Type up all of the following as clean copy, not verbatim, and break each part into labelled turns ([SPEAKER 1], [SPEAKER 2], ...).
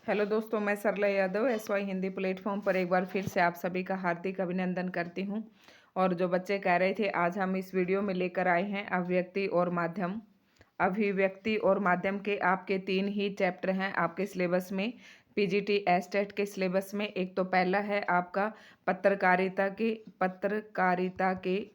[SPEAKER 1] Hello दोस्तों, मैं सरला Yadav SY Hindi platform पर एक बार फिर से आप सभी का हार्दिक अभिनंदन करती हूं। और जो बच्चे कह रहे थे, आज हम इस वीडियो में लेकर आए हैं अभिव्यक्ति और माध्यम के आपके 3 ही चैप्टर हैं आपके सिलेबस में, PGT एस्टेट के सिलेबस में। एक तो पहला है आपका पत्रकारिता के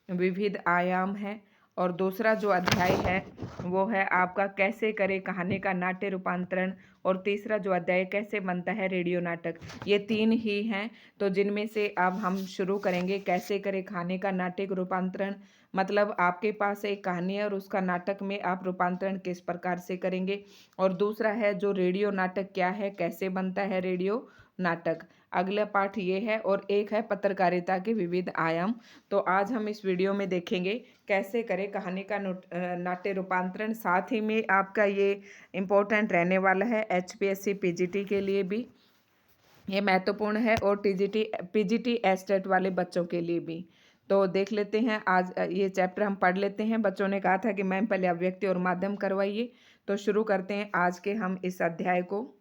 [SPEAKER 1] विविध आयाम हैं, और दूसरा जो अध्याय है वो है आपका कैसे करें कहानी का नाट्य रूपांतरण, और तीसरा जो अध्याय कैसे बनता है रेडियो नाटक। ये 3 ही हैं। तो जिनमें से अब हम शुरू करेंगे कैसे करें कहानी का नाटक रूपांतरण। मतलब आपके पास एक कहानी है और उसका नाटक में आप रूपांतरण किस प्रकार से करेंगे। और दूसरा है जो रेडियो नाटक क्या है, कैसे बनता है रेडियो नाटक। अगला पाठ ये है, और एक है पत्रकारिता के विविध आयाम। तो आज हम इस वीडियो में देखेंगे कैसे करें कहानी का नाट्य रूपांतरण। साथ ही में आपका ये इम्पोर्टेंट रहने वाला है HPSC PGT के लिए भी, ये महत्वपूर्ण है, और TGT PGT एस्टेट वाले बच्चों के लिए भी। तो देख लेते हैं आज ये चैप्टर हम पढ़ लेते हैं। बच्चों ने कहा था कि मैम पहले अभिव्यक्ति और माध्यम करवाइए, तो शुरू करते हैं आज के हम इस अध्याय को,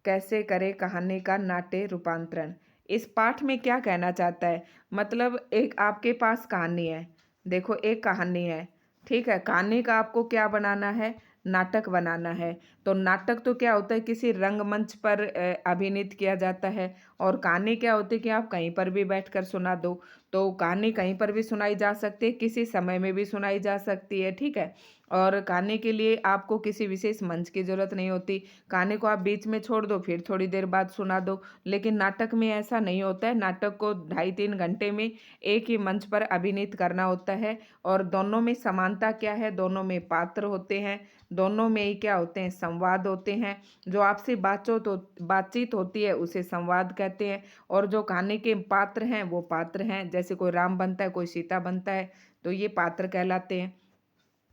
[SPEAKER 1] कैसे करें कहानी का नाट्य रूपांतरण। इस पाठ में क्या कहना चाहता है, मतलब एक आपके पास कहानी है। देखो, एक कहानी है, ठीक है। कहानी का आपको क्या बनाना है, नाटक बनाना है। तो नाटक तो क्या होता है, किसी रंगमंच पर अभिनीत किया जाता है। और कहानी क्या होती है कि आप कहीं पर भी बैठकर सुना दो। तो कहानी कहीं पर भी सुनाई जा सकती है, किसी समय में भी सुनाई जा सकती है, ठीक है। और कहानी के लिए आपको किसी विशेष मंच की जरूरत नहीं होती। कहानी को आप बीच में छोड़ दो, फिर थोड़ी देर बाद सुना दो। लेकिन नाटक में ऐसा नहीं होता है। नाटक को 2.5-3 घंटे में एक ही मंच पर अभिनीत करना होता है। और दोनों में समानता क्या है, दोनों में पात्र होते हैं, दोनों में ही क्या होते हैं, संवाद होते हैं। जो आपसे बातचीत होती है उसे संवाद कहते हैं। और जो कहानी के पात्र हैं वो पात्र हैं। जैसे कोई राम बनता है, कोई सीता बनता है, तो ये पात्र कहलाते हैं।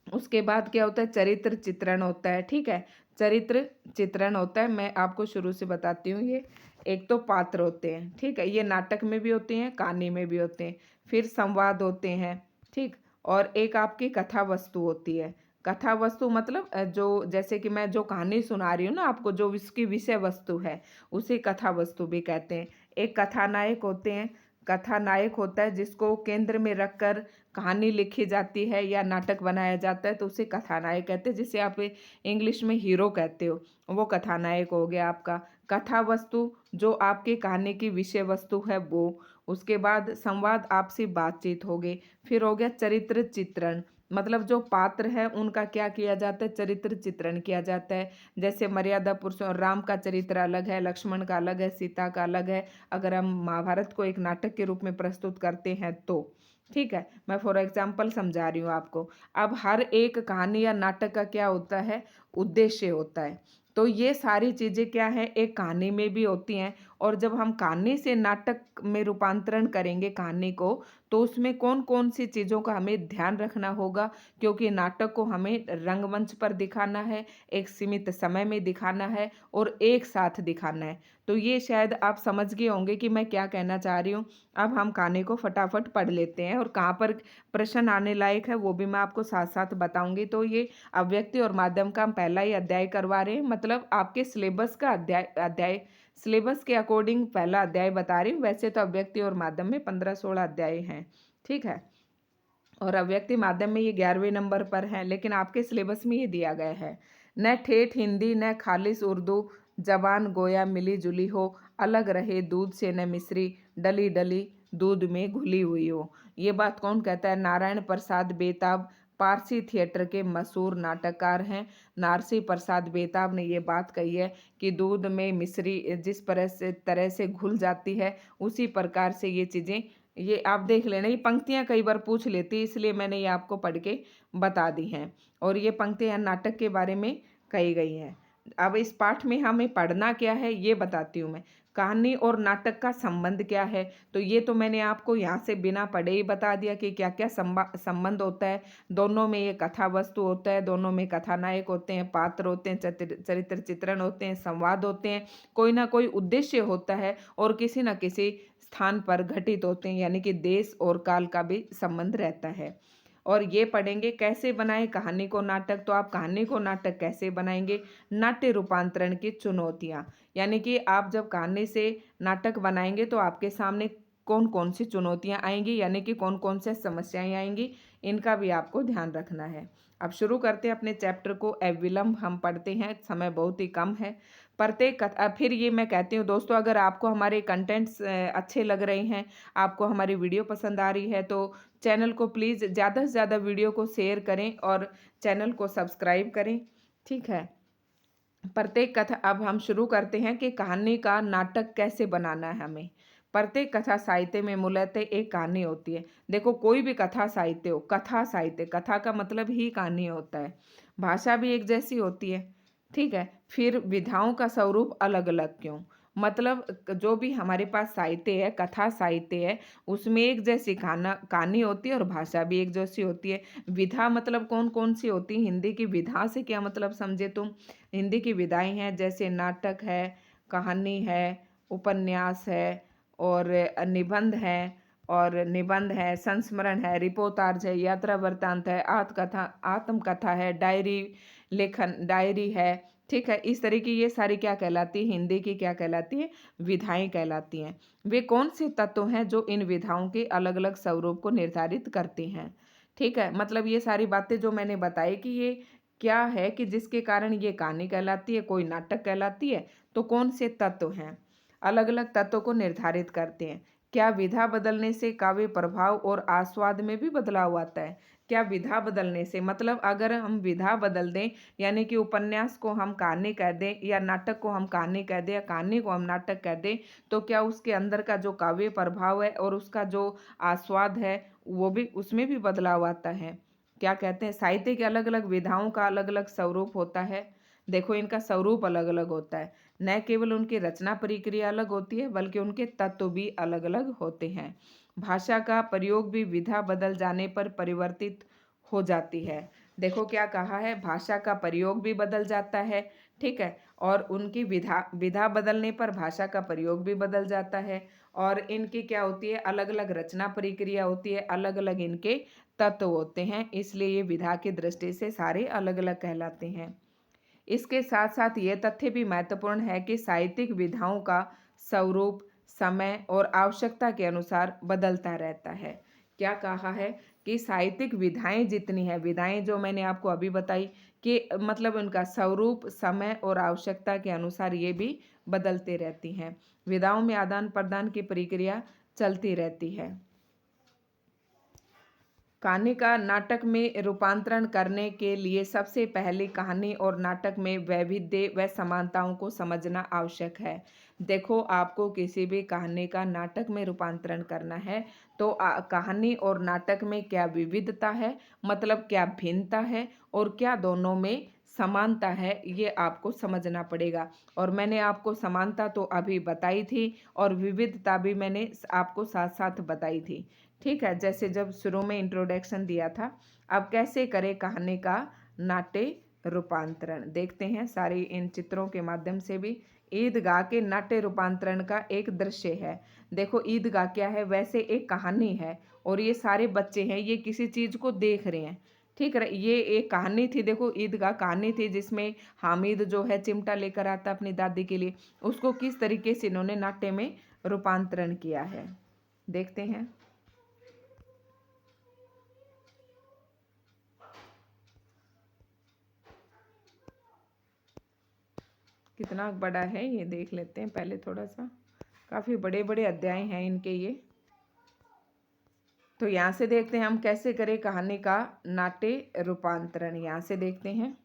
[SPEAKER 1] उसके बाद क्या होता है, चरित्र चित्रण होता है, ठीक है। चरित्र चित्रण होता है, मैं आपको शुरू से बताती हूँ। ये एक तो पात्र होते हैं, ठीक है, ये नाटक में भी होते हैं, कहानी में भी होते हैं। फिर संवाद होते हैं, ठीक। और एक आपकी कथा वस्तु होती है। कथा वस्तु मतलब जो, जैसे कि मैं जो कहानी सुना रही हूँ ना आपको, जो इसकी विषय वस्तु है उसे कथा वस्तु भी कहते हैं। एक कथानायक होते हैं। कथानायक होता है जिसको केंद्र में रखकर कहानी लिखी जाती है या नाटक बनाया जाता है, तो उसे कथानायक कहते हैं, जिसे आप इंग्लिश में हीरो कहते हो, वो कथानायक हो गया आपका। कथा वस्तु जो आपकी कहानी की विषय वस्तु है वो। उसके बाद संवाद, आपसी बातचीत हो गई। फिर हो गया चरित्र चित्रण, मतलब जो पात्र है उनका क्या किया जाता है, चरित्र चित्रण किया जाता है। जैसे मर्यादा पुरुषों, राम का चरित्र अलग है, लक्ष्मण का अलग है, सीता का अलग है, अगर हम महाभारत को एक नाटक के रूप में प्रस्तुत करते हैं तो, ठीक है। मैं फॉर एग्जाम्पल समझा रही हूँ आपको। अब हर एक कहानी या नाटक का क्या होता है, उद्देश्य होता है। तो ये सारी चीज़ें क्या है, एक कहानी में भी होती हैं। और जब हम कहानी से नाटक में रूपांतरण करेंगे कहानी को, तो उसमें कौन कौन सी चीज़ों का हमें ध्यान रखना होगा, क्योंकि नाटक को हमें रंगमंच पर दिखाना है, एक सीमित समय में दिखाना है, और एक साथ दिखाना है। तो ये शायद आप समझ गए होंगे कि मैं क्या कहना चाह रही हूँ। अब हम कहानी को फटाफट पढ़ लेते हैं, और कहाँ पर प्रश्न आने लायक है वो भी मैं आपको साथ साथ बताऊंगी। तो ये अव्यक्ति और माध्यम का हम पहला ही अध्याय करवा रहे हैं, मतलब आपके सिलेबस का अध्याय सिलेबस के अकॉर्डिंग पहला अध्याय बता रही हूँ। वैसे तो अव्यक्ति और माध्यम में 15-16 अध्याय हैं, ठीक है। और अव्यक्ति माध्यम में ये 11वें नंबर पर है, लेकिन आपके सिलेबस में ये दिया गया है। न ठेठ हिंदी न खालिस उर्दू, जबान गोया मिली जुली हो, अलग रहे दूध से न मिश्री, डली डली दूध में घुली हुई हो। ये बात कौन कहता है, नारायण प्रसाद बेताब, पारसी थिएटर के मशहूर नाटककार हैं। नारसी प्रसाद बेताब ने ये बात कही है कि दूध में मिश्री जिस तरह से घुल जाती है, उसी प्रकार से ये चीज़ें, ये आप देख लेना, ये पंक्तियां कई बार पूछ लेती है, इसलिए मैंने ये आपको पढ़ के बता दी हैं। और ये पंक्तियां नाटक के बारे में कही गई हैं। अब इस पाठ में हमें पढ़ना क्या है ये बताती हूँ मैं। कहानी और नाटक का संबंध क्या है, तो ये तो मैंने आपको यहाँ से बिना पढ़े ही बता दिया कि क्या क्या संबंध होता है। दोनों में ये कथा वस्तु होता है, दोनों में कथानायक होते हैं, पात्र होते हैं, चरित्र चित्रण होते हैं, संवाद होते हैं, कोई ना कोई उद्देश्य होता है, और किसी न किसी स्थान पर घटित होते हैं, यानी कि देश और काल का भी संबंध रहता है। और ये पढ़ेंगे कैसे बनाएं कहानी को नाटक। तो आप कहानी को नाटक कैसे बनाएंगे, नाट्य रूपांतरण की चुनौतियाँ, यानी कि आप जब कहानी से नाटक बनाएंगे तो आपके सामने कौन कौन सी चुनौतियाँ आएंगी, यानी कि कौन कौन से समस्याएं आएंगी, इनका भी आपको ध्यान रखना है। अब शुरू करते हैं अपने चैप्टर को। अविलंब हम पढ़ते हैं, समय बहुत ही कम है। प्रत्येक कथा, फिर ये मैं कहती हूँ दोस्तों, अगर आपको हमारे कंटेंट्स अच्छे लग रहे हैं, आपको हमारी वीडियो पसंद आ रही है, तो चैनल को प्लीज़ ज़्यादा से ज़्यादा वीडियो को शेयर करें और चैनल को सब्सक्राइब करें, ठीक है। प्रत्येक कथा, अब हम शुरू करते हैं कि कहानी का नाटक कैसे बनाना है हमें। प्रत्येक कथा साहित्य में मूलतः एक कहानी होती है। देखो, कोई भी कथा साहित्य हो, कथा साहित्य, कथा का मतलब ही कहानी होता है। भाषा भी एक जैसी होती है, ठीक है। फिर विधाओं का स्वरूप अलग अलग क्यों, मतलब जो भी हमारे पास साहित्य है, कथा साहित्य है, उसमें एक जैसी कहानी होती है और भाषा भी एक जैसी होती है। विधा मतलब कौन कौन सी होती है, हिंदी की विधा से क्या मतलब समझे तुम। हिंदी की विधाएं हैं, जैसे नाटक है, कहानी है, उपन्यास है, और निबंध है, संस्मरण है, रिपोर्टाज है, यात्रा वृत्तांत है, आत्मकथा है, डायरी है, ठीक है। इस तरह की ये सारी क्या कहलाती है, हिंदी की क्या कहलाती है, विधाएं कहलाती हैं। वे कौन से तत्व हैं जो इन विधाओं के अलग अलग स्वरूप को निर्धारित करते हैं, ठीक है। मतलब ये सारी बातें जो मैंने बताई कि ये क्या है कि जिसके कारण ये कहानी कहलाती है, कोई नाटक कहलाती है, तो कौन से तत्व हैं, अलग अलग तत्वों को निर्धारित करते हैं। क्या विधा बदलने से काव्य प्रभाव और आस्वाद में भी बदलाव आता है। क्या विधा बदलने से, मतलब अगर हम विधा बदल दें, यानी कि उपन्यास को हम कहानी कह दें, या नाटक को हम कहानी कह दें, या कहानी को हम नाटक कह दें, तो क्या उसके अंदर का जो काव्य प्रभाव है और उसका जो आस्वाद है, वो भी, उसमें भी बदलाव आता है। क्या कहते हैं, साहित्य के अलग अलग विधाओं का अलग अलग स्वरूप होता है। देखो, इनका स्वरूप अलग अलग होता है, न केवल उनकी रचना प्रक्रिया अलग होती है, बल्कि उनके तत्व भी अलग अलग होते हैं। भाषा का प्रयोग भी विधा बदल जाने पर परिवर्तित हो जाती है। देखो क्या कहा है, भाषा का प्रयोग भी बदल जाता है, ठीक है। और उनकी विधा विधा बदलने पर भाषा का प्रयोग भी बदल जाता है। और इनकी क्या होती है, अलग अलग रचना प्रक्रिया होती है, अलग अलग इनके तत्व होते हैं, इसलिए ये विधा की दृष्टि से सारे अलग अलग कहलाते हैं। इसके साथ साथ ये तथ्य भी महत्वपूर्ण है कि साहित्यिक विधाओं का स्वरूप समय और आवश्यकता के अनुसार बदलता रहता है। क्या कहा है कि साहित्यिक विधाएं जितनी है, विधाएं जो मैंने आपको अभी बताई, कि मतलब उनका स्वरूप समय और आवश्यकता के अनुसार ये भी बदलते रहती हैं। विधाओं में आदान प्रदान की प्रक्रिया चलती रहती है। कहानी का नाटक में रूपांतरण करने के लिए सबसे पहले कहानी और नाटक में वैविध्य व समानताओं को समझना आवश्यक है। देखो, आपको किसी भी कहानी का नाटक में रूपांतरण करना है, तो कहानी और नाटक में क्या विविधता है, मतलब क्या भिन्नता है, और क्या दोनों में समानता है, ये आपको समझना पड़ेगा। और मैंने आपको समानता तो अभी बताई थी, और विविधता भी मैंने आपको साथ साथ बताई थी, ठीक है। जैसे जब शुरू में इंट्रोडक्शन दिया था। अब कैसे करें कहानी का नाट्य रूपांतरण, देखते हैं सारी इन चित्रों के माध्यम से भी। ईदगाह के नाट्य रूपांतरण का एक दृश्य है। देखो, ईदगाह क्या है, वैसे एक कहानी है, और ये सारे बच्चे हैं, ये किसी चीज को देख रहे हैं, ठीक है। ये एक कहानी थी, देखो ईदगाह कहानी थी, जिसमें हामिद जो है चिमटा लेकर आता अपनी दादी के लिए, उसको किस तरीके से इन्होंने नाट्य में रूपांतरण किया है, देखते हैं। कितना बड़ा है ये देख लेते हैं पहले थोड़ा सा। काफ़ी बड़े बड़े अध्याय हैं इनके ये। तो यहाँ से देखते हैं हम कैसे करें कहानी का नाट्य रूपांतरण, यहाँ से देखते हैं।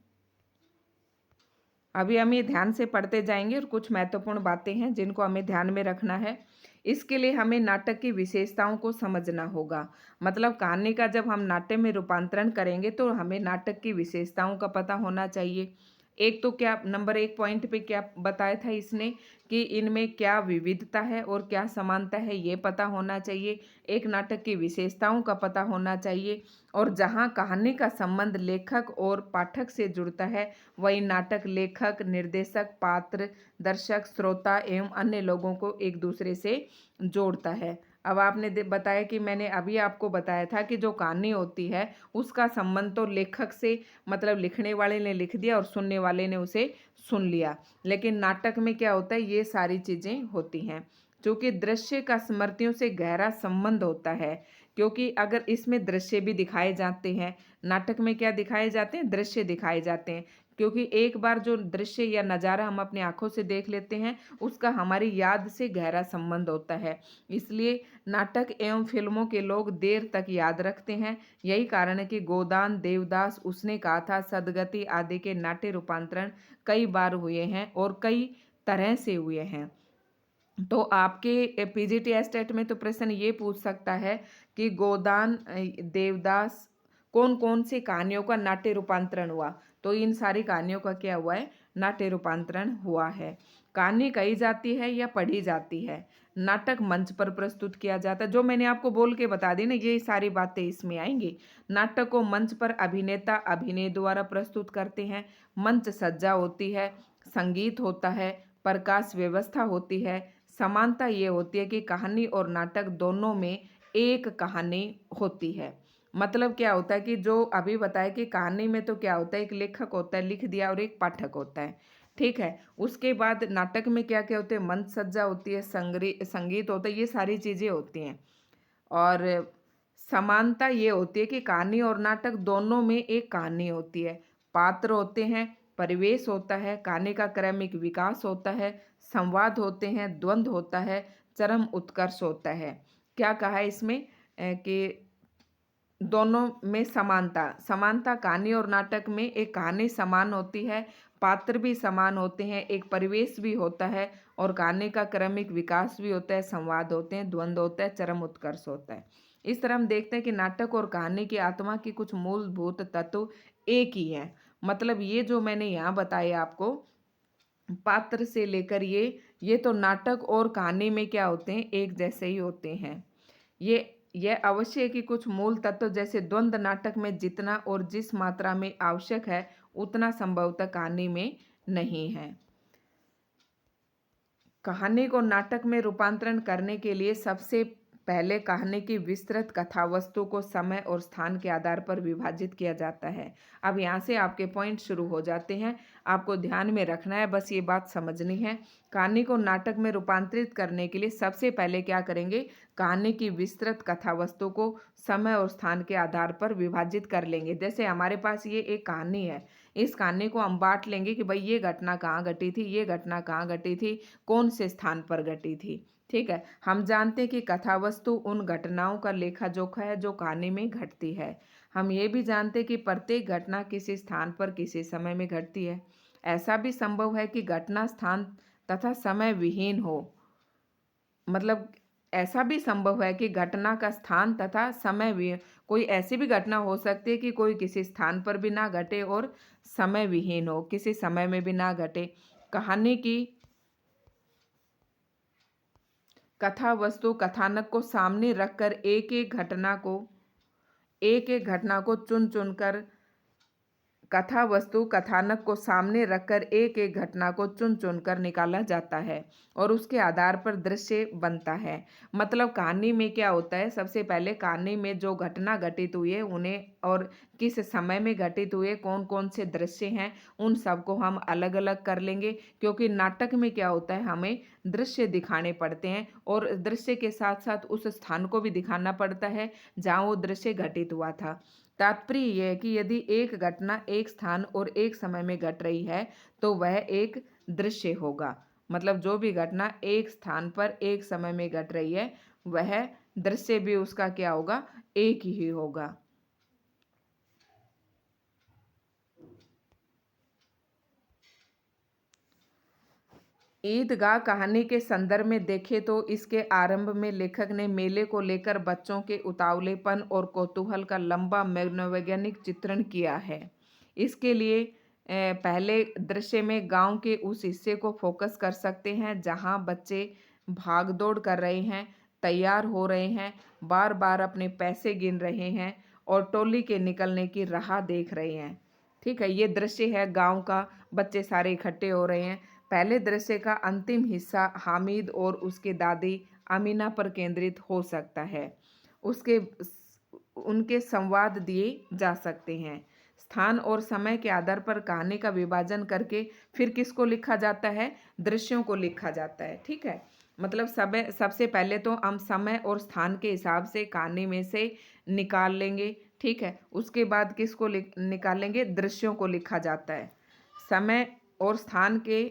[SPEAKER 1] अभी हम ये ध्यान से पढ़ते जाएंगे, और कुछ महत्वपूर्ण बातें हैं जिनको हमें ध्यान में रखना है। इसके लिए हमें नाटक की विशेषताओं को समझना होगा। मतलब कहानी का जब हम नाट्य में रूपांतरण करेंगे, तो हमें नाटक की विशेषताओं का पता होना चाहिए। एक तो क्या, नंबर एक पॉइंट पे क्या बताया था इसने, कि इनमें क्या विविधता है और क्या समानता है, ये पता होना चाहिए। एक नाटक की विशेषताओं का पता होना चाहिए। और जहाँ कहानी का संबंध लेखक और पाठक से जुड़ता है, वही नाटक लेखक, निर्देशक, पात्र, दर्शक, श्रोता एवं अन्य लोगों को एक दूसरे से जोड़ता है। अब आपने बताया कि मैंने अभी आपको बताया था कि जो कहानी होती है उसका संबंध तो लेखक से, मतलब लिखने वाले ने लिख दिया और सुनने वाले ने उसे सुन लिया, लेकिन नाटक में क्या होता है, ये सारी चीज़ें होती हैं। क्योंकि दृश्य का स्मृतियों से गहरा संबंध होता है, क्योंकि अगर इसमें दृश्य भी दिखाए जाते हैं, नाटक में क्या दिखाए जाते हैं, दृश्य दिखाए जाते हैं, क्योंकि एक बार जो दृश्य या नज़ारा हम अपनी आंखों से देख लेते हैं उसका हमारी याद से गहरा संबंध होता है। इसलिए नाटक एवं फिल्मों के लोग देर तक याद रखते हैं। यही कारण है कि गोदान, देवदास, उसने कहा था, सदगति आदि के नाट्य रूपांतरण कई बार हुए हैं और कई तरह से हुए हैं। तो आपके पीजीटी टेट में तो प्रश्न ये पूछ सकता है कि गोदान, देवदास, कौन कौन सी कहानियों का नाट्य रूपांतरण हुआ, तो इन सारी कहानियों का क्या हुआ है, नाट्य रूपांतरण हुआ है। कहानी कही जाती है या पढ़ी जाती है, नाटक मंच पर प्रस्तुत किया जाता है, जो मैंने आपको बोल के बता दी ना, ये सारी बातें इसमें आएंगी। नाटक को मंच पर अभिनेता अभिनय द्वारा प्रस्तुत करते हैं, मंच सज्जा होती है, संगीत होता है, प्रकाश व्यवस्था होती है। समानता ये होती है कि कहानी और नाटक दोनों में एक कहानी होती है। मतलब क्या होता है कि जो अभी बताया कि कहानी में तो क्या होता है, एक लेखक होता है, लिख दिया, और एक पाठक होता है, ठीक है। उसके बाद नाटक में क्या क्या होते हैं, मंच सज्जा होती है, संगीत होता है, ये सारी चीज़ें होती हैं। और समानता ये होती है कि कहानी और नाटक दोनों में एक कहानी होती है, पात्र होते हैं, परिवेश होता है, कहानी का क्रमिक विकास होता है, संवाद होते हैं, द्वंद्व होता है, चरम उत्कर्ष होता है। क्या कहा है इसमें कि दोनों में समानता, समानता कहानी और नाटक में एक कहानी समान होती है, पात्र भी समान होते हैं, एक परिवेश भी होता है, और कहानी का क्रमिक विकास भी होता है, संवाद होते हैं, द्वंद्व होता है, चरम उत्कर्ष होता है। इस तरह हम देखते हैं कि नाटक और कहानी की आत्मा की कुछ मूलभूत तत्व एक ही हैं। मतलब ये जो मैंने यहाँ बताया आपको, पात्र से लेकर ये तो नाटक और कहानी में क्या होते हैं, एक जैसे ही होते हैं। ये यह अवश्य है कि कुछ मूल तत्व जैसे द्वंद्व नाटक में जितना और जिस मात्रा में आवश्यक है उतना संभवतः कहानी में नहीं है। कहानी को नाटक में रूपांतरण करने के लिए सबसे पहले कहानी की विस्तृत कथा वस्तु को समय और स्थान के आधार पर विभाजित किया जाता है। अब यहाँ से आपके पॉइंट शुरू हो जाते हैं, आपको ध्यान में रखना है, बस ये बात समझनी है। कहानी को नाटक में रूपांतरित करने के लिए सबसे पहले क्या करेंगे, कहानी की विस्तृत कथा वस्तु को समय और स्थान के आधार पर विभाजित कर लेंगे। जैसे हमारे पास ये एक कहानी है, इस कहानी को हम बांट लेंगे कि भाई ये घटना कहाँ घटी थी, ये घटना कहाँ घटी थी, कौन से स्थान पर घटी थी, ठीक है। हम जानते हैं कि कथा वस्तु उन घटनाओं का लेखा जोखा है जो कहानी में घटती है। हम ये भी जानते हैं कि प्रत्येक घटना किसी स्थान पर किसी समय में घटती है। ऐसा भी संभव है कि घटना स्थान तथा समय विहीन हो, मतलब ऐसा भी संभव है कि घटना का स्थान तथा समय भी, कोई ऐसी भी घटना हो सकती है कि कोई किसी स्थान पर भी ना घटे और समय विहीन हो, किसी समय में भी ना घटे। कहानी की कथा वस्तु कथानक को सामने रखकर एक एक घटना को चुन चुनकर कथा वस्तु कथानक को सामने रखकर एक एक घटना को चुन चुनकर निकाला जाता है और उसके आधार पर दृश्य बनता है। मतलब कहानी में क्या होता है, सबसे पहले कहानी में जो घटना घटित हुई है उन्हें, और किस समय में घटित हुए, कौन कौन से दृश्य हैं, उन सबको हम अलग अलग कर लेंगे। क्योंकि नाटक में क्या होता है, हमें दृश्य दिखाने पड़ते हैं और दृश्य के साथ साथ उस स्थान को भी दिखाना पड़ता है जहाँ वो दृश्य घटित हुआ था। तात्पर्य यह है कि यदि एक घटना एक स्थान और एक समय में घट रही है तो वह एक दृश्य होगा। मतलब जो भी घटना एक स्थान पर एक समय में घट रही है वह दृश्य भी उसका क्या होगा, एक ही होगा। ईदगाह कहानी के संदर्भ में देखें तो इसके आरंभ में लेखक ने मेले को लेकर बच्चों के उतावलेपन और कौतूहल का लंबा मनोवैज्ञानिक चित्रण किया है। इसके लिए पहले दृश्य में गांव के उस हिस्से को फोकस कर सकते हैं जहां बच्चे भाग दौड़ कर रहे हैं, तैयार हो रहे हैं, बार बार अपने पैसे गिन रहे हैं और टोली के निकलने की राह देख रहे हैं। ठीक है, ये दृश्य है गांव का, बच्चे सारे इकट्ठे हो रहे हैं। पहले दृश्य का अंतिम हिस्सा हामिद और उसके दादी अमीना पर केंद्रित हो सकता है। उसके उनके संवाद दिए जा सकते हैं। स्थान और समय के आधार पर कहानी का विभाजन करके फिर किसको लिखा जाता है? दृश्यों को लिखा जाता है। ठीक है, मतलब सबसे पहले तो हम समय और स्थान के हिसाब से कहानी में से निकाल लेंगे। ठीक है, उसके बाद किसको निकालेंगे? दृश्यों को लिखा जाता है। समय और स्थान के,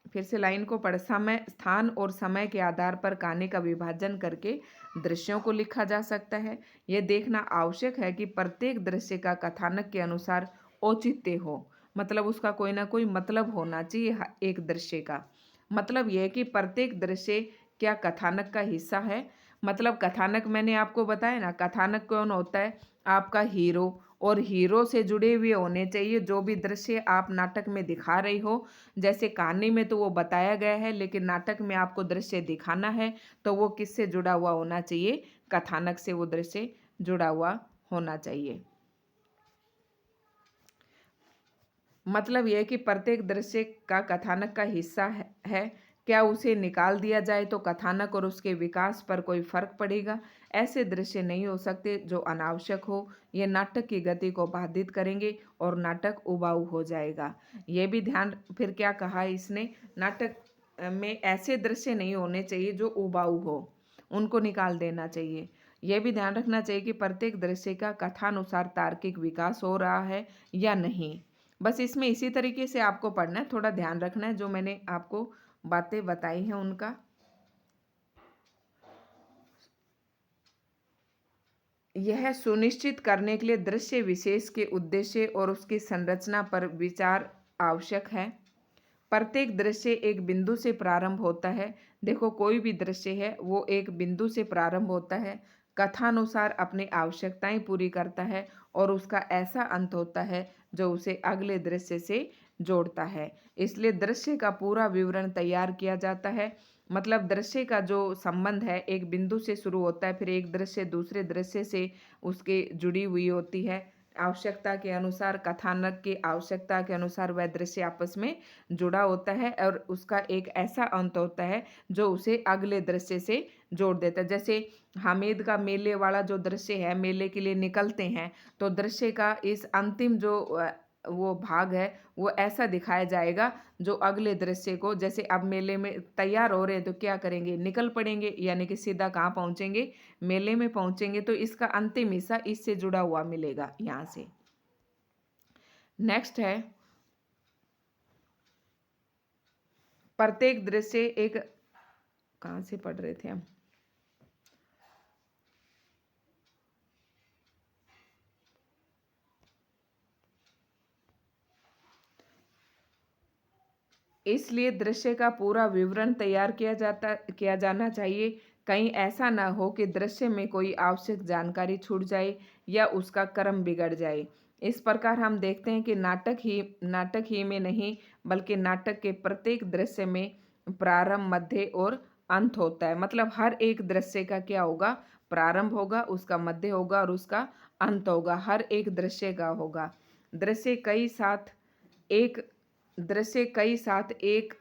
[SPEAKER 1] फिर से लाइन को पढ़, समय, स्थान और समय के आधार पर कहानी का विभाजन करके दृश्यों को लिखा जा सकता है। यह देखना आवश्यक है कि प्रत्येक दृश्य का कथानक के अनुसार औचित्य हो, मतलब उसका कोई ना कोई मतलब होना चाहिए। एक दृश्य का मतलब यह है कि प्रत्येक दृश्य क्या कथानक का हिस्सा है। मतलब कथानक मैंने आपको बताया ना, कथानक कौन होता है? आपका हीरो, और हीरो से जुड़े हुए होने चाहिए जो भी दृश्य आप नाटक में दिखा रही हो। जैसे कहानी में तो वो बताया गया है, लेकिन नाटक में आपको दृश्य दिखाना है तो वो किससे जुड़ा हुआ होना चाहिए? कथानक से वो दृश्य जुड़ा हुआ होना चाहिए। मतलब यह है कि प्रत्येक दृश्य का कथानक का हिस्सा है। क्या उसे निकाल दिया जाए तो कथानक और उसके विकास पर कोई फर्क पड़ेगा? ऐसे दृश्य नहीं हो सकते जो अनावश्यक हो। ये नाटक की गति को बाधित करेंगे और नाटक उबाऊ हो जाएगा। ये भी ध्यान, फिर क्या कहा इसने? नाटक में ऐसे दृश्य नहीं होने चाहिए जो उबाऊ हो, उनको निकाल देना चाहिए। यह भी ध्यान रखना चाहिए कि प्रत्येक दृश्य का कथानुसार तार्किक विकास हो रहा है या नहीं। बस इसमें इसी तरीके से आपको पढ़ना है, थोड़ा ध्यान रखना है जो मैंने आपको बातें बताई हैं उनका। यह सुनिश्चित करने के लिए दृश्य विशेष के उद्देश्य और उसकी संरचना पर विचार आवश्यक है। प्रत्येक दृश्य एक बिंदु से प्रारंभ होता है। देखो, कोई भी दृश्य है वो एक बिंदु से प्रारंभ होता है, कथानुसार अपनी आवश्यकताएं पूरी करता है और उसका ऐसा अंत होता है जो उसे अगले दृश्य से जोड़ता है। इसलिए दृश्य का पूरा विवरण तैयार किया जाता है। मतलब दृश्य का जो संबंध है एक बिंदु से शुरू होता है, फिर एक दृश्य दूसरे दृश्य से उसके जुड़ी हुई होती है। आवश्यकता के अनुसार, कथानक की आवश्यकता के अनुसार वह दृश्य आपस में जुड़ा होता है और उसका एक ऐसा अंत होता है जो उसे अगले दृश्य से जोड़ देता है। जैसे हामिद का मेले वाला जो दृश्य है, मेले के लिए निकलते हैं तो दृश्य का इस अंतिम जो वो भाग है वो ऐसा दिखाया जाएगा जो अगले दृश्य को, जैसे अब मेले में तैयार हो रहे हैं तो क्या करेंगे? निकल पड़ेंगे, यानी कि सीधा कहाँ पहुँचेंगे? मेले में पहुँचेंगे। तो इसका अंतिम हिस्सा इससे जुड़ा हुआ मिलेगा यहाँ से। नेक्स्ट है, प्रत्येक दृश्य एक, कहाँ से पढ़ रहे थे हम? इसलिए दृश्य का पूरा विवरण तैयार किया जाना चाहिए। कहीं ऐसा ना हो कि दृश्य में कोई आवश्यक जानकारी छूट जाए या उसका क्रम बिगड़ जाए। इस प्रकार हम देखते हैं कि नाटक ही में नहीं, बल्कि नाटक के प्रत्येक दृश्य में प्रारंभ, मध्य और अंत होता है। मतलब हर एक दृश्य का क्या होगा? प्रारंभ होगा, उसका मध्य होगा और उसका अंत होगा। हर एक दृश्य का होगा। दृश्य कई साथ एक एक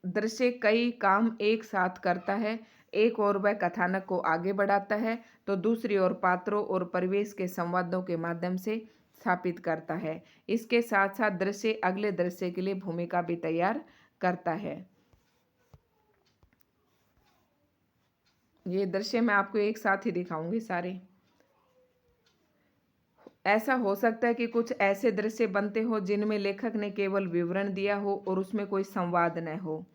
[SPEAKER 1] दृश्य कई काम एक साथ करता है। एक और वह कथानक को आगे बढ़ाता है तो दूसरी ओर पात्रों और परिवेश के संवादों के माध्यम से स्थापित करता है। इसके साथ साथ दृश्य अगले दृश्य के लिए भूमिका भी तैयार करता है। ये दृश्य मैं आपको एक साथ ही दिखाऊंगी सारे। ऐसा हो सकता है कि कुछ ऐसे दृश्य बनते हो जिनमें लेखक ने केवल विवरण दिया हो और उसमें कोई संवाद न हो।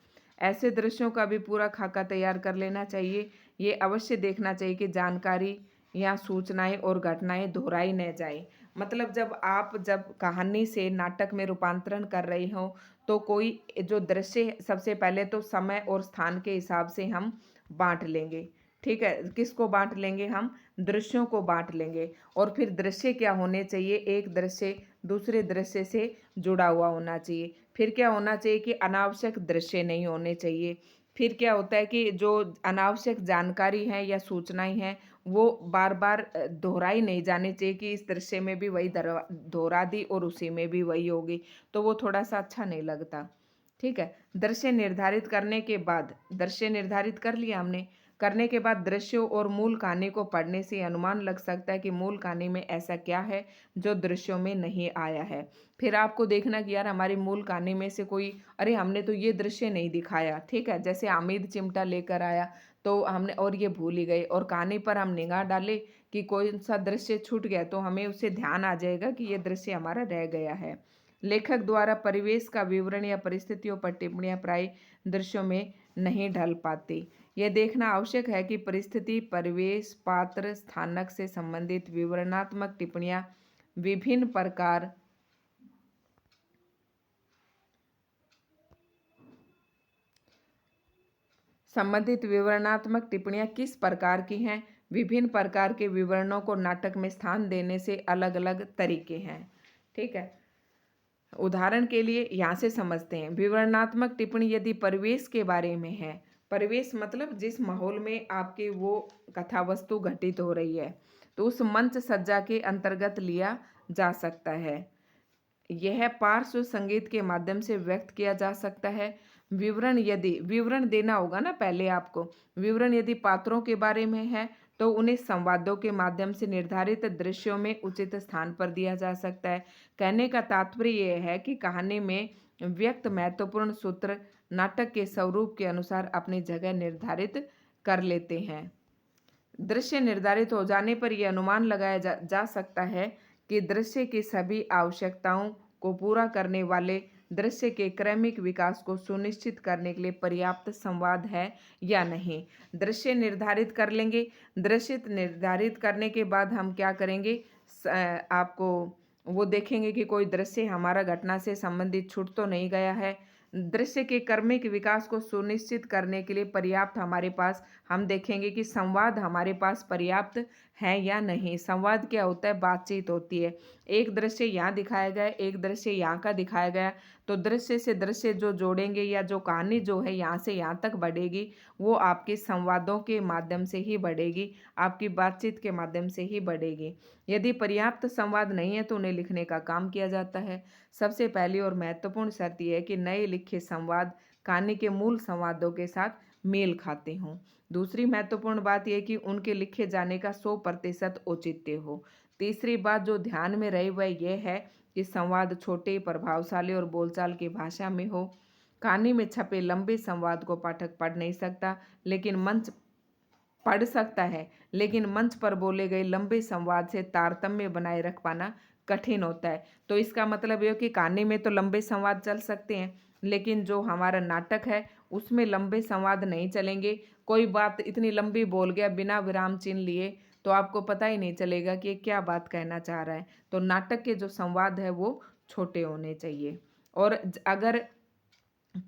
[SPEAKER 1] ऐसे दृश्यों का भी पूरा खाका तैयार कर लेना चाहिए। ये अवश्य देखना चाहिए कि जानकारी या सूचनाएं और घटनाएं दोहराई न जाए। मतलब जब कहानी से नाटक में रूपांतरण कर रही हो तो कोई जो दृश्य, सबसे पहले तो समय और स्थान के हिसाब से हम बांट लेंगे। ठीक है, किसको बांट लेंगे? हम दृश्यों को बांट लेंगे। और फिर दृश्य क्या होने चाहिए? एक दृश्य दूसरे दृश्य से जुड़ा हुआ होना चाहिए। फिर क्या होना चाहिए कि अनावश्यक दृश्य नहीं होने चाहिए। फिर क्या होता है कि जो अनावश्यक जानकारी है या सूचनाएं हैं वो बार बार दोहराई नहीं जानी चाहिए कि इस दृश्य में भी वही दोहरा दी और उसी में भी वही होगी, तो वो थोड़ा सा अच्छा नहीं लगता। ठीक है। दृश्य निर्धारित करने के बाद, दृश्य निर्धारित कर लिया हमने, करने के बाद दृश्यों और मूल कहानी को पढ़ने से अनुमान लग सकता है कि मूल कहानी में ऐसा क्या है जो दृश्यों में नहीं आया है। फिर आपको देखना कि यार हमारी मूल कहानी में से कोई, अरे हमने तो ये दृश्य नहीं दिखाया, ठीक है, जैसे हामिद चिमटा लेकर आया तो हमने और ये भूल ही गए, और कहानी पर हम निगाह डाले कि कोई सा दृश्य छूट गया तो हमें उससे ध्यान आ जाएगा कि ये दृश्य हमारा रह गया है। लेखक द्वारा परिवेश का विवरण या परिस्थितियों पर टिप्पणियां प्राय दृश्यों में नहीं ढल पाती। यह देखना आवश्यक है कि परिस्थिति, परिवेश, पात्र, स्थानक से संबंधित विवरणात्मक टिप्पणियां विभिन्न प्रकार संबंधित विवरणात्मक टिप्पणियां किस प्रकार की हैं। विभिन्न प्रकार के विवरणों को नाटक में स्थान देने से अलग अलग तरीके हैं। ठीक है, उदाहरण के लिए यहाँ से समझते हैं। विवरणात्मक टिप्पणी यदि परिवेश के बारे में है, परिवेश मतलब जिस माहौल में आपके वो कथा वस्तु घटित हो रही है, तो उस मंच सज्जा के अंतर्गत लिया जा सकता है। यह पार्श्व संगीत के माध्यम से व्यक्त किया जा सकता है। विवरण यदि विवरण देना होगा ना पहले आपको, विवरण यदि पात्रों के बारे में है तो उन्हें संवादों के माध्यम से निर्धारित दृश्यों में उचित स्थान पर दिया जा सकता है। कहने का तात्पर्य यह है कि कहानी में व्यक्त महत्वपूर्ण सूत्र नाटक के स्वरूप के अनुसार अपनी जगह निर्धारित कर लेते हैं। दृश्य निर्धारित हो जाने पर यह अनुमान लगाया जा सकता है कि दृश्य की सभी आवश्यकताओं को पूरा करने वाले दृश्य के क्रमिक विकास को सुनिश्चित करने के लिए पर्याप्त संवाद है या नहीं। दृश्य निर्धारित कर लेंगे। दृश्य निर्धारित करने के बाद हम क्या करेंगे, आपको वो देखेंगे कि कोई दृश्य हमारा घटना से संबंधित छूट तो नहीं गया है। दृश्य के क्रमिक विकास को सुनिश्चित करने के लिए पर्याप्त हमारे पास, हम देखेंगे कि संवाद हमारे पास पर्याप्त है या नहीं। संवाद क्या होता है, बातचीत होती है। एक दृश्य यहाँ दिखाया गया, एक दृश्य यहाँ का दिखाया गया, तो दृश्य से दृश्य जो जोड़ेंगे या जो कहानी जो है यहाँ से यहाँ तक बढ़ेगी, वो आपके संवादों के माध्यम से ही बढ़ेगी, आपकी बातचीत के माध्यम से ही बढ़ेगी। यदि पर्याप्त संवाद नहीं है तो उन्हें लिखने का काम किया जाता है। सबसे पहली और महत्वपूर्ण शर्त यह है कि नए लिखे संवाद कहानी के मूल संवादों के साथ मेल खाते हों। दूसरी महत्वपूर्ण बात यह कि उनके लिखे जाने का 100% औचित्य हो। तीसरी बात जो ध्यान में रहे वह यह है कि संवाद छोटे, प्रभावशाली और बोलचाल की भाषा में हो। कहानी में छपे लंबे संवाद को पाठक पढ़ नहीं सकता, लेकिन मंच पढ़ सकता है, लेकिन मंच पर बोले गए लंबे संवाद से तारतम्य बनाए रख पाना कठिन होता है। तो इसका मतलब यह कि कहानी में तो लंबे संवाद चल सकते हैं, लेकिन जो हमारा नाटक है उसमें लंबे संवाद नहीं चलेंगे। कोई बात इतनी लंबी बोल गया बिना विराम चिन्ह लिए तो आपको पता ही नहीं चलेगा कि ये क्या बात कहना चाह रहा है। तो नाटक के जो संवाद है वो छोटे होने चाहिए। और अगर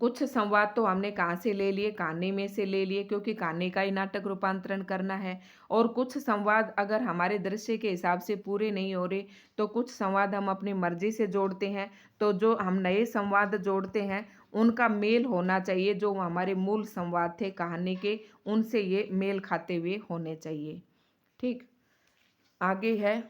[SPEAKER 1] कुछ संवाद तो हमने कहाँ से ले लिए, कहानी में से ले लिए, क्योंकि कहानी का ही नाटक रूपांतरण करना है। और कुछ संवाद अगर हमारे दृश्य के हिसाब से पूरे नहीं हो रहे तो कुछ संवाद हम अपनी मर्जी से जोड़ते हैं। तो जो हम नए संवाद जोड़ते हैं उनका मेल होना चाहिए, जो हमारे मूल संवाद थे कहानी के, उनसे ये मेल खाते हुए होने चाहिए। ठीक, आगे है,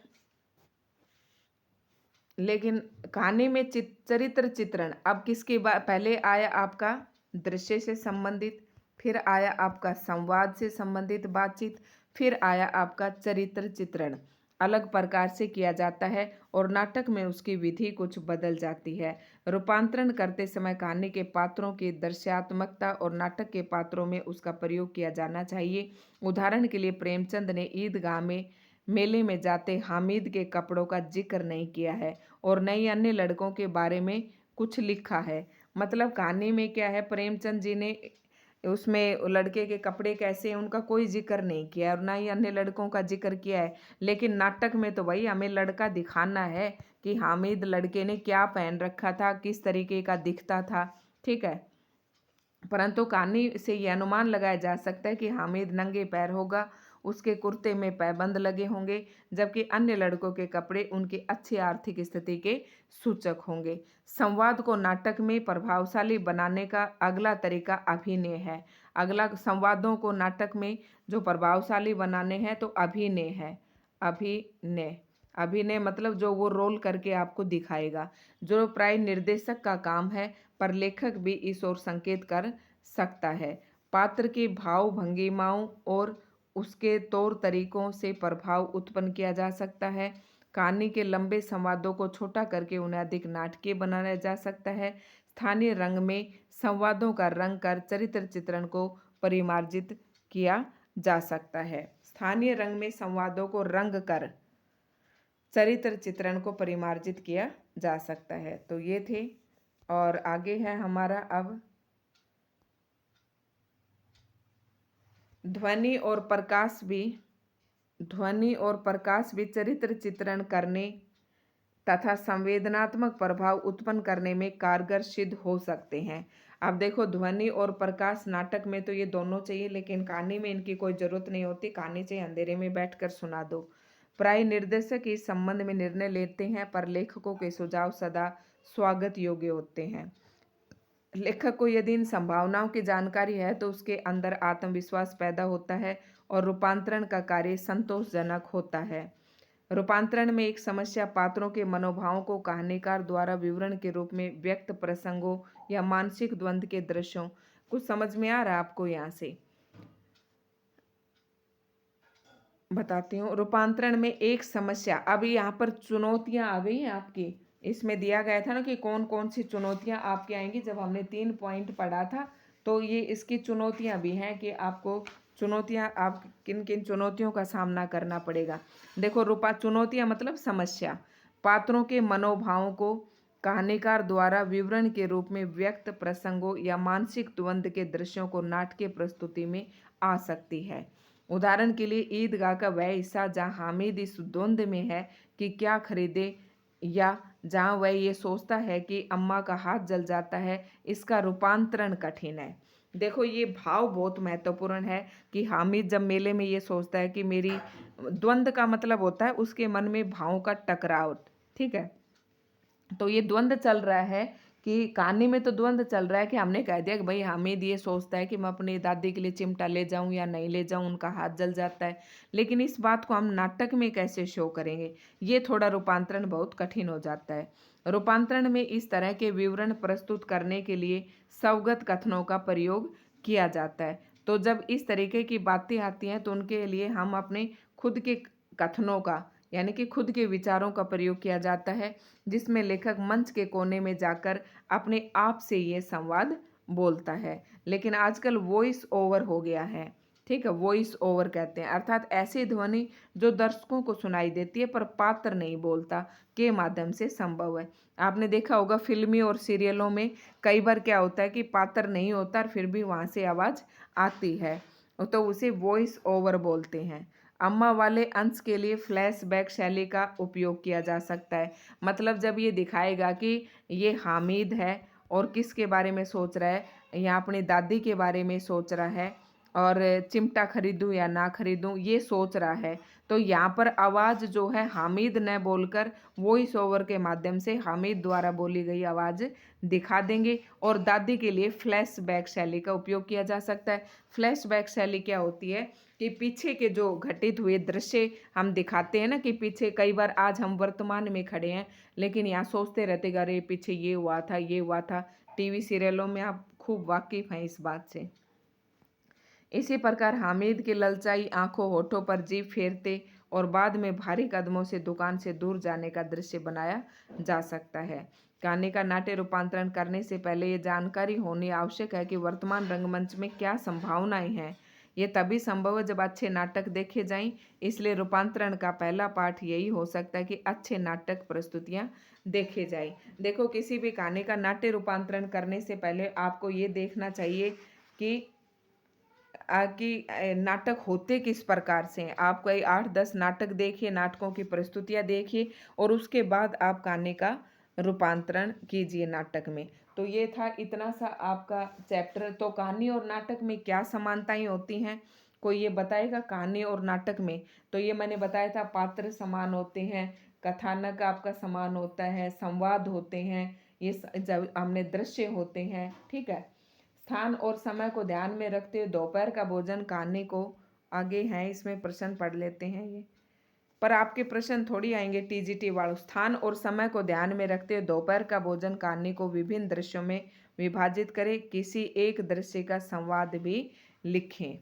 [SPEAKER 1] लेकिन कहानी में चरित्र चित्रण अब किसके पहले आया आपका दृश्य से संबंधित, फिर आया आपका संवाद से संबंधित बातचीत, फिर आया आपका चरित्र चित्रण अलग प्रकार से किया जाता है और नाटक में उसकी विधि कुछ बदल जाती है। रूपांतरण करते समय कहानी के पात्रों की दृश्यात्मकता और नाटक के पात्रों में उसका प्रयोग किया जाना चाहिए। उदाहरण के लिए प्रेमचंद ने ईदगाह में मेले में जाते हामिद के कपड़ों का जिक्र नहीं किया है और न ही अन्य लड़कों के बारे में कुछ लिखा है। मतलब कहानी में क्या है, प्रेमचंद जी ने उसमें लड़के के कपड़े कैसे हैं उनका कोई जिक्र नहीं किया और ना ही अन्य लड़कों का जिक्र किया है। लेकिन नाटक में तो भाई हमें लड़का दिखाना है कि हामिद लड़के ने क्या पहन रखा था, किस तरीके का दिखता था। ठीक है, परंतु कहानी से यह अनुमान लगाया जा सकता है कि हामिद नंगे पैर होगा, उसके कुर्ते में पैबंद लगे होंगे, जबकि अन्य लड़कों के कपड़े उनकी अच्छी आर्थिक स्थिति के सूचक होंगे। संवाद को नाटक में प्रभावशाली बनाने का अगला तरीका अभिनय है। अगला संवादों को नाटक में जो प्रभावशाली बनाने हैं तो अभिनय है। अभिनय, अभिनय मतलब जो वो रोल करके आपको दिखाएगा, जो प्राय निर्देशक का काम है। पर लेखक भी इस ओर संकेत कर सकता है। पात्र की भाव भंगिमाओं और उसके तौर तरीकों से प्रभाव उत्पन्न किया जा सकता है। कहानी के लंबे संवादों को छोटा करके उन्हें अधिक नाटकीय बनाया जा सकता है। स्थानीय रंग में संवादों का रंग कर चरित्र चित्रण को परिमार्जित किया जा सकता है। स्थानीय रंग में संवादों को रंग कर चरित्र चित्रण को परिमार्जित किया जा सकता है। तो ये थे, और आगे है हमारा अब ध्वनि और प्रकाश भी चरित्र चित्रण करने तथा संवेदनात्मक प्रभाव उत्पन्न करने में कारगर सिद्ध हो सकते हैं। अब देखो, ध्वनि और प्रकाश नाटक में तो ये दोनों चाहिए, लेकिन कहानी में इनकी कोई जरूरत नहीं होती। कहानी चाहिए अंधेरे में बैठकर सुना दो। प्राय निर्देशक इस संबंध में निर्णय लेते हैं, पर लेखकों के सुझाव सदा स्वागत योग्य होते हैं। लेखक को यदि इन संभावनाओं की जानकारी है तो उसके अंदर आत्मविश्वास पैदा होता है और रूपांतरण का कार्य संतोषजनक होता है। रूपांतरण में एक समस्या पात्रों के मनोभावों को कहानीकार द्वारा विवरण के रूप में व्यक्त प्रसंगों या मानसिक द्वंद्व के दृश्यों। कुछ समझ में आ रहा है आपको? यहाँ से बताती हूँ। रूपांतरण में एक समस्या, अभी यहाँ पर चुनौतियां आ गई हैं आपकी। इसमें दिया गया था ना कि कौन कौन सी चुनौतियां आपके आएंगी। जब हमने 3 पॉइंट पढ़ा था तो ये इसकी चुनौतियां भी हैं कि आपको चुनौतियां, आप किन किन चुनौतियों का सामना करना पड़ेगा। देखो, चुनौतियां मतलब समस्या। पात्रों के मनोभावों को कहानीकार द्वारा विवरण के रूप में व्यक्त प्रसंगों या मानसिक द्वंद्व के दृश्यों को नाटकीय प्रस्तुति में आ सकती है। उदाहरण के लिए ईदगाह का वह हिस्सा जहाँ हामिद इस द्वंद्व में है कि क्या खरीदे, या जहाँ वह ये सोचता है कि अम्मा का हाथ जल जाता है, इसका रूपांतरण कठिन है। देखो, ये भाव बहुत महत्वपूर्ण है कि हामिद जब मेले में ये सोचता है कि मेरी, द्वंद्व का मतलब होता है उसके मन में भावों का टकराव। ठीक है, तो ये द्वंद्व चल रहा है कि कहानी में तो द्वंद्व चल रहा है कि हमने कह दिया कि भाई हामिद ये सोचता है कि मैं अपनी दादी के लिए चिमटा ले जाऊं या नहीं ले जाऊं, उनका हाथ जल जाता है। लेकिन इस बात को हम नाटक में कैसे शो करेंगे, ये थोड़ा रूपांतरण बहुत कठिन हो जाता है। रूपांतरण में इस तरह के विवरण प्रस्तुत करने के लिए स्वगत कथनों का प्रयोग किया जाता है। तो जब इस तरीके की बातें आती हैं तो उनके लिए हम अपने खुद के कथनों का, यानी कि खुद के विचारों का प्रयोग किया जाता है, जिसमें लेखक मंच के कोने में जाकर अपने आप से ये संवाद बोलता है। लेकिन आजकल वॉइस ओवर हो गया है। ठीक है, वॉइस ओवर कहते हैं, अर्थात ऐसी ध्वनि जो दर्शकों को सुनाई देती है पर पात्र नहीं बोलता, के माध्यम से संभव है। आपने देखा होगा फिल्मी और सीरियलों में कई बार क्या होता है कि पात्र नहीं होता और फिर भी वहाँ से आवाज़ आती है, तो उसे वॉइस ओवर बोलते हैं। अम्मा वाले अंश के लिए फ्लैशबैक शैली का उपयोग किया जा सकता है। मतलब जब ये दिखाएगा कि ये हामिद है और किसके बारे में सोच रहा है, या अपनी दादी के बारे में सोच रहा है, और चिमटा खरीदूं या ना खरीदूं ये सोच रहा है, तो यहाँ पर आवाज़ जो है हामिद न बोलकर वॉइस ओवर के माध्यम से हामिद द्वारा बोली गई आवाज़ दिखा देंगे। और दादी के लिए फ्लैशबैक शैली का उपयोग किया जा सकता है। फ्लैशबैक शैली क्या होती है कि पीछे के जो घटित हुए दृश्य हम दिखाते हैं ना, कि पीछे कई बार आज हम वर्तमान में खड़े हैं लेकिन यहाँ सोचते रहते कि अरे पीछे ये हुआ था, ये हुआ था। टीवी सीरियलों में आप खूब वाकिफ हैं इस बात से। इसी प्रकार हामिद की ललचाई आंखों होठों पर जीभ फेरते और बाद में भारी कदमों से दुकान से दूर जाने का दृश्य बनाया जा सकता है। कहानी का नाट्य रूपांतरण करने से पहले ये जानकारी होनी आवश्यक है कि वर्तमान रंगमंच में क्या संभावनाएं हैं। ये तभी संभव है जब अच्छे नाटक देखे जाएं। इसलिए रूपांतरण का पहला पाठ यही हो सकता है कि अच्छे नाटक प्रस्तुतियां देखे जाएं। देखो, किसी भी कहानी का नाट्य रूपांतरण करने से पहले आपको ये देखना चाहिए कि नाटक होते किस प्रकार से हैं। आप कोई 8-10 नाटक देखिए, नाटकों की प्रस्तुतियां देखिए, और उसके बाद आप कहानी का रूपांतरण कीजिए नाटक में। तो ये था इतना सा आपका चैप्टर। तो कहानी और नाटक में क्या समानताएं होती हैं, कोई ये बताएगा? कहानी और नाटक में तो ये मैंने बताया था, पात्र समान होते हैं, कथानक आपका समान होता है, संवाद होते हैं, ये जब हमने दृश्य होते हैं। ठीक है, स्थान और समय को ध्यान में रखते हुए दोपहर का भोजन कहानी को, आगे हैं इसमें प्रश्न पढ़ लेते हैं ये, पर आपके प्रश्न थोड़ी आएंगे टीजीटी वालों। स्थान और समय को ध्यान में रखते हुए दोपहर का भोजन कहानी को विभिन्न दृश्यों में विभाजित करें, किसी एक दृश्य का संवाद भी लिखें।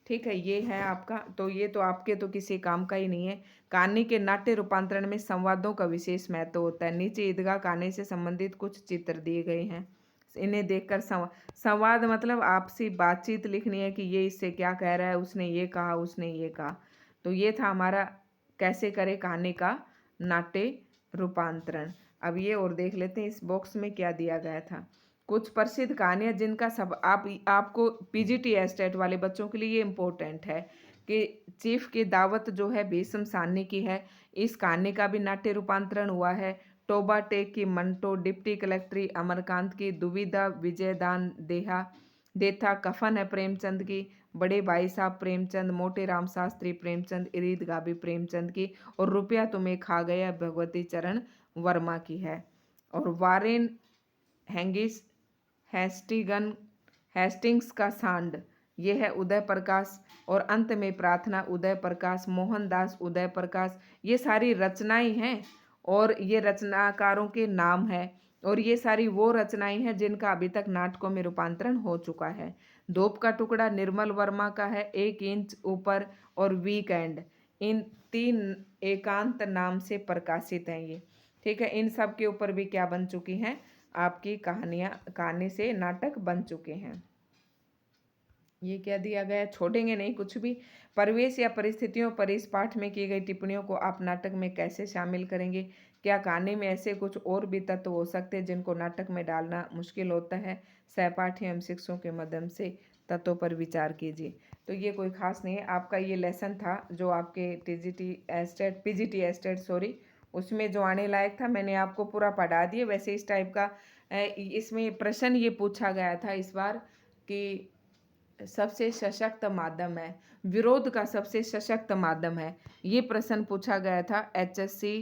[SPEAKER 1] ठीक है, ये है आपका। तो ये तो आपके तो किसी काम का ही नहीं है। कहानी के नाट्य रूपांतरण में संवादों का विशेष महत्व होता है। नीचे ईदगाह कहानी से संबंधित कुछ चित्र दिए गए हैं, इन्हें देखकर संवाद मतलब आपसी बातचीत लिखनी है कि ये इससे क्या कह रहा है, उसने ये कहा, उसने ये कहा। तो ये था हमारा कैसे करें कहानी का नाट्य रूपांतरण। अब ये और देख लेते हैं इस बॉक्स में क्या दिया गया था। कुछ प्रसिद्ध कहानियाँ जिनका सब आपको पीजीटी एस्टेट वाले बच्चों के लिए ये इम्पोर्टेंट है कि चीफ की दावत जो है भीष्म साहनी की है। इस कहानी का भी नाट्य रूपांतरण हुआ है। टोबा टेक की मंटो, डिप्टी कलेक्ट्री अमरकांत की दुविधा विजयदान देथा कफन है प्रेमचंद की, बड़े भाई साहब प्रेमचंद, मोटे राम शास्त्री प्रेमचंद, इरीद गाबी प्रेमचंद की, और रुपया तुम्हें खा गया भगवती चरण वर्मा की है। और वारेन हैंगिस हेस्टिंग्स का सांड, ये है उदय प्रकाश। और अंत में प्रार्थना उदय प्रकाश, मोहनदास उदय प्रकाश। ये सारी रचनाएं हैं और ये रचनाकारों के नाम है, और ये सारी वो रचनाएं हैं जिनका अभी तक नाटकों में रूपांतरण हो चुका है। धूप का टुकड़ा निर्मल वर्मा का है, 1 इंच ऊपर और वीकेंड, इन 3 एकांत नाम से प्रकाशित हैं ये। ठीक है, इन सब के ऊपर भी क्या बन चुकी हैं, आपकी कहानी से नाटक बन चुके हैं। ये क्या दिया गया है, छोड़ेंगे नहीं कुछ भी। परिवेश या परिस्थितियों पर इस पाठ में की गई टिप्पणियों को आप नाटक में कैसे शामिल करेंगे? क्या कहानी में ऐसे कुछ और भी तत्व हो सकते हैं जिनको नाटक में डालना मुश्किल होता है? सहपाठी एवं शिक्षकों के माध्यम से तत्वों पर विचार कीजिए। तो ये कोई खास नहीं है, आपका ये लेसन था जो आपके पीजीटी एस्टेट सॉरी, उसमें जो आने लायक था मैंने आपको पूरा पढ़ा दिया। वैसे इस टाइप का इसमें प्रश्न ये पूछा गया था इस बार कि सबसे सशक्त माध्यम है, विरोध का सबसे सशक्त माध्यम है, ये प्रश्न पूछा गया था HSC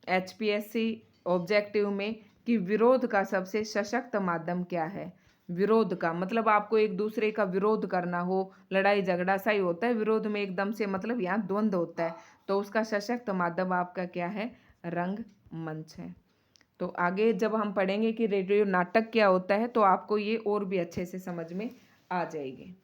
[SPEAKER 1] HPSC ऑब्जेक्टिव में कि विरोध का सबसे सशक्त माध्यम क्या है। विरोध का मतलब आपको एक दूसरे का विरोध करना हो, लड़ाई झगड़ा सा ही होता है विरोध में, एकदम से मतलब यहाँ द्वंद्व होता है, तो उसका सशक्त माध्यम आपका क्या है, रंगमंच है। तो आगे जब हम पढ़ेंगे कि रेडियो नाटक क्या होता है तो आपको ये और भी अच्छे से समझ में आ जाएगी।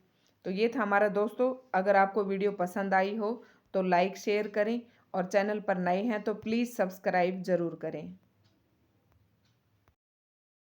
[SPEAKER 1] तो ये था हमारा दोस्तों, अगर आपको वीडियो पसंद आई हो तो लाइक शेयर करें, और चैनल पर नए हैं तो प्लीज़ सब्सक्राइब ज़रूर करें।